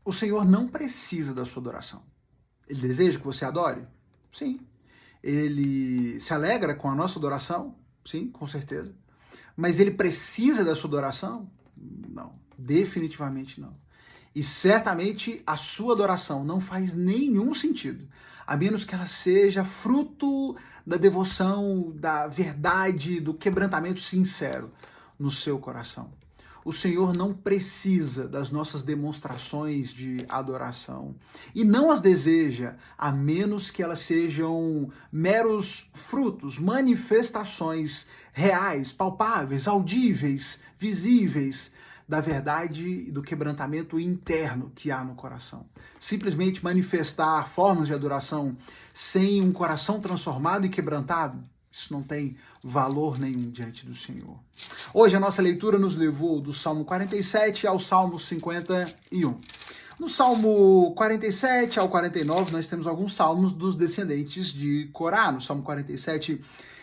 o Senhor não precisa da sua adoração. Ele deseja que você adore? Sim. Ele se alegra com a nossa adoração? Sim, com certeza. Mas ele precisa da sua adoração? Não, definitivamente não. E certamente a sua adoração não faz nenhum sentido, a menos que ela seja fruto da devoção, da verdade, do quebrantamento sincero no seu coração. O Senhor não precisa das nossas demonstrações de adoração e não as deseja, a menos que elas sejam meros frutos, manifestações reais, palpáveis, audíveis, visíveis da verdade e do quebrantamento interno que há no coração. Simplesmente manifestar formas de adoração sem um coração transformado e quebrantado, isso não tem valor nenhum diante do Senhor. Hoje a nossa leitura nos levou do Salmo 47 ao Salmo 51. No Salmo 47 ao 49, nós temos alguns salmos dos descendentes de Corá. No Salmo 47,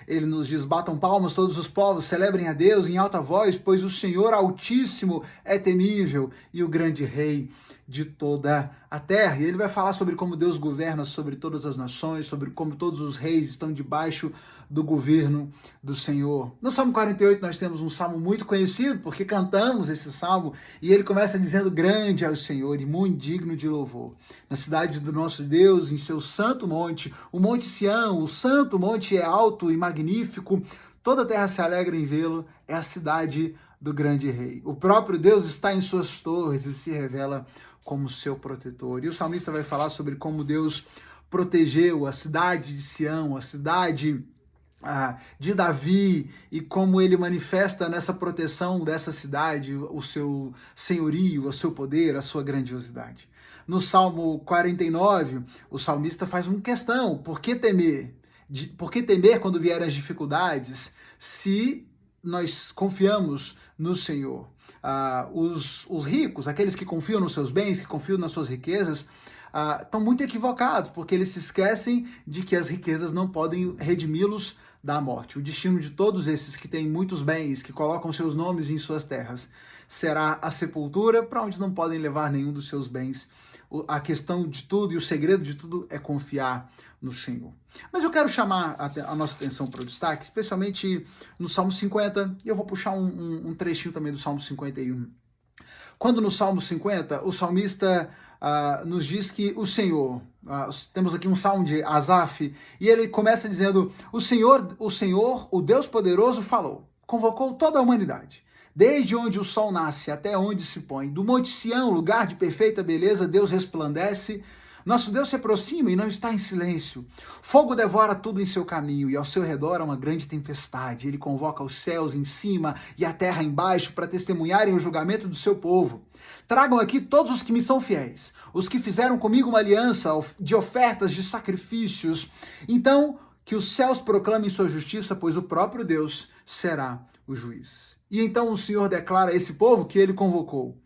ele nos diz: batam palmas todos os povos, celebrem a Deus em alta voz, pois o Senhor Altíssimo é temível e o grande Rei de toda a terra. E ele vai falar sobre como Deus governa sobre todas as nações, sobre como todos os reis estão debaixo do governo do Senhor. No Salmo 48 nós temos um salmo muito conhecido, porque cantamos esse salmo, e ele começa dizendo: grande é o Senhor e muito digno de louvor. Na cidade do nosso Deus, em seu santo monte, o Monte Sião, o santo monte é alto e magnífico, toda a terra se alegra em vê-lo, é a cidade do grande rei. O próprio Deus está em suas torres e se revela como seu protetor. E o salmista vai falar sobre como Deus protegeu a cidade de Sião, a cidade de Davi, e como ele manifesta nessa proteção dessa cidade o seu senhorio, o seu poder, a sua grandiosidade. No Salmo 49, o salmista faz uma questão: por que temer? Por que temer quando vierem as dificuldades, se nós confiamos no Senhor? Os ricos, aqueles que confiam nos seus bens, que confiam nas suas riquezas, estão muito equivocados, porque eles se esquecem de que as riquezas não podem redimi-los da morte. O destino de todos esses que têm muitos bens, que colocam seus nomes em suas terras, será a sepultura, para onde não podem levar nenhum dos seus bens. A questão de tudo e o segredo de tudo é confiar no Senhor. Mas eu quero chamar a nossa atenção para o destaque, especialmente no Salmo 50, e eu vou puxar um trechinho também do Salmo 51. Quando no Salmo 50, o salmista nos diz que o Senhor, temos aqui um salmo de Asaf, e ele começa dizendo: o Senhor, o Deus poderoso falou, convocou toda a humanidade. Desde onde o sol nasce até onde se põe, do Monte Sião, lugar de perfeita beleza, Deus resplandece. Nosso Deus se aproxima e não está em silêncio. Fogo devora tudo em seu caminho e ao seu redor há uma grande tempestade. Ele convoca os céus em cima e a terra embaixo para testemunharem o julgamento do seu povo. Tragam aqui todos os que me são fiéis, os que fizeram comigo uma aliança de ofertas, de sacrifícios. Então, que os céus proclamem sua justiça, pois o próprio Deus será o juiz. E então o Senhor declara a esse povo que ele convocou: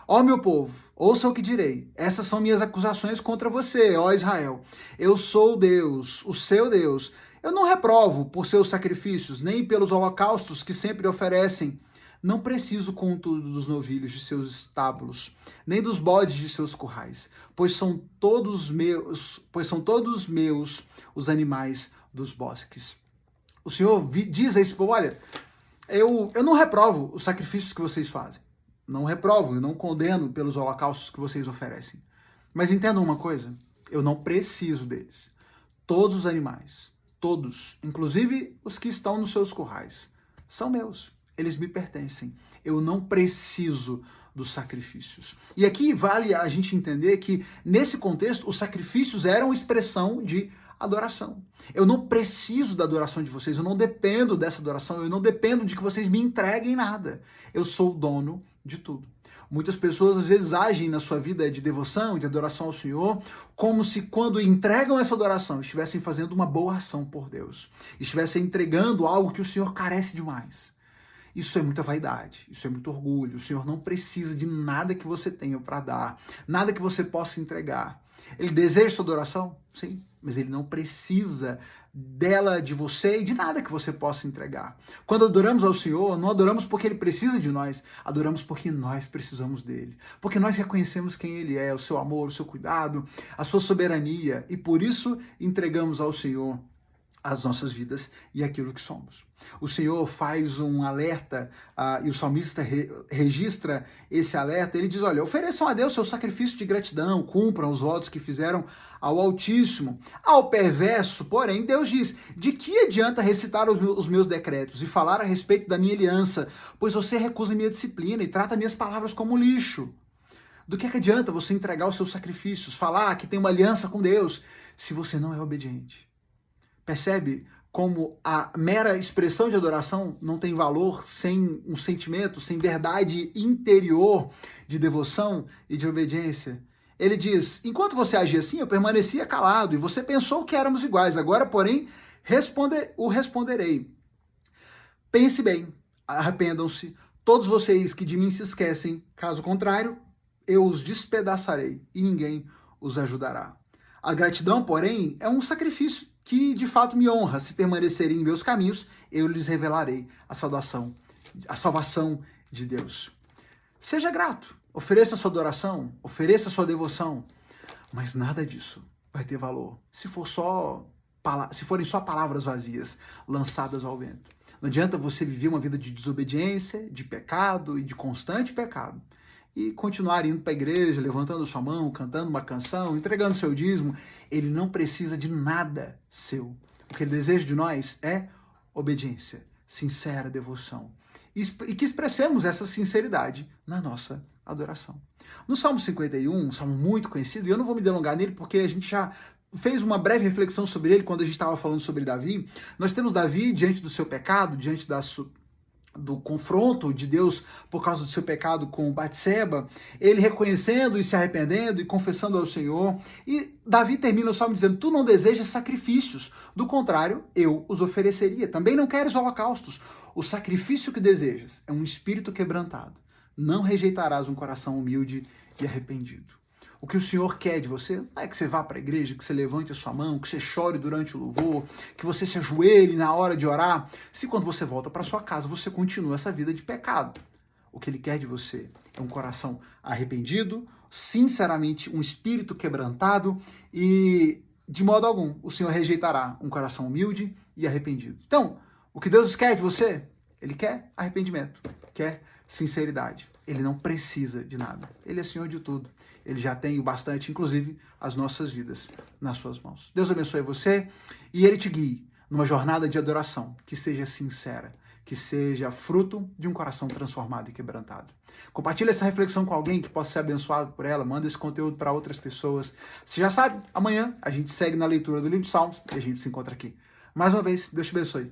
ó meu povo, ouça o que direi. Essas são minhas acusações contra você, ó Israel. Eu sou Deus, o seu Deus. Eu não reprovo por seus sacrifícios, nem pelos holocaustos que sempre oferecem. Não preciso, contudo, dos novilhos de seus estábulos, nem dos bodes de seus currais, pois são todos meus os animais dos bosques. O Senhor diz a esse povo: olha, eu não reprovo os sacrifícios que vocês fazem. Não reprovo, eu não condeno pelos holocaustos que vocês oferecem. Mas entendam uma coisa: eu não preciso deles. Todos os animais, todos, inclusive os que estão nos seus currais, são meus. Eles me pertencem. Eu não preciso dos sacrifícios. E aqui vale a gente entender que, nesse contexto, os sacrifícios eram expressão de adoração. Eu não preciso da adoração de vocês, eu não dependo dessa adoração, eu não dependo de que vocês me entreguem nada. Eu sou o dono de tudo. Muitas pessoas às vezes agem na sua vida de devoção, de adoração ao Senhor, como se quando entregam essa adoração estivessem fazendo uma boa ação por Deus, estivessem entregando algo que o Senhor carece demais. Isso é muita vaidade, isso é muito orgulho. O Senhor não precisa de nada que você tenha para dar, nada que você possa entregar. Ele deseja sua adoração? Sim, mas ele não precisa dela, de você e de nada que você possa entregar. Quando adoramos ao Senhor, não adoramos porque Ele precisa de nós, adoramos porque nós precisamos dEle. Porque nós reconhecemos quem Ele é, o seu amor, o seu cuidado, a sua soberania, e por isso entregamos ao Senhor as nossas vidas e aquilo que somos. O Senhor faz um alerta, e o salmista registra esse alerta. Ele diz, olha, ofereçam a Deus seu sacrifício de gratidão, cumpram os votos que fizeram ao Altíssimo. Ao perverso, porém, Deus diz, de que adianta recitar os meus decretos e falar a respeito da minha aliança, pois você recusa minha disciplina e trata minhas palavras como lixo. Do que adianta você entregar os seus sacrifícios, falar que tem uma aliança com Deus, se você não é obediente? Percebe como a mera expressão de adoração não tem valor sem um sentimento, sem verdade interior de devoção e de obediência? Ele diz, enquanto você agia assim, eu permanecia calado, e você pensou que éramos iguais, agora, porém, o responderei. Pense bem, arrependam-se, todos vocês que de mim se esquecem, caso contrário, eu os despedaçarei, e ninguém os ajudará. A gratidão, porém, é um sacrifício que de fato me honra. Se permanecerem em meus caminhos, eu lhes revelarei a salvação de Deus. Seja grato, ofereça sua adoração, ofereça sua devoção, mas nada disso vai ter valor se forem só palavras vazias, lançadas ao vento. Não adianta você viver uma vida de desobediência, de pecado e de constante pecado, e continuar indo para a igreja, levantando sua mão, cantando uma canção, entregando seu dízimo. Ele não precisa de nada seu. O que ele deseja de nós é obediência, sincera devoção. E que expressemos essa sinceridade na nossa adoração. No Salmo 51, um salmo muito conhecido, e eu não vou me delongar nele porque a gente já fez uma breve reflexão sobre ele quando a gente estava falando sobre Davi. Nós temos Davi diante do seu pecado, diante do confronto de Deus por causa do seu pecado com Batseba, ele reconhecendo e se arrependendo e confessando ao Senhor. E Davi termina o salmo dizendo, tu não desejas sacrifícios, do contrário, eu os ofereceria. Também não queres holocaustos. O sacrifício que desejas é um espírito quebrantado. Não rejeitarás um coração humilde e arrependido. O que o Senhor quer de você não é que você vá para a igreja, que você levante a sua mão, que você chore durante o louvor, que você se ajoelhe na hora de orar, se quando você volta para sua casa você continua essa vida de pecado. O que Ele quer de você é um coração arrependido, sinceramente um espírito quebrantado, e de modo algum o Senhor rejeitará um coração humilde e arrependido. Então, o que Deus quer de você? Ele quer arrependimento, quer sinceridade. Ele não precisa de nada. Ele é Senhor de tudo. Ele já tem o bastante, inclusive, as nossas vidas nas suas mãos. Deus abençoe você e Ele te guie numa jornada de adoração que seja sincera, que seja fruto de um coração transformado e quebrantado. Compartilhe essa reflexão com alguém que possa ser abençoado por ela. Manda esse conteúdo para outras pessoas. Você já sabe, amanhã a gente segue na leitura do livro de Salmos e a gente se encontra aqui. Mais uma vez, Deus te abençoe.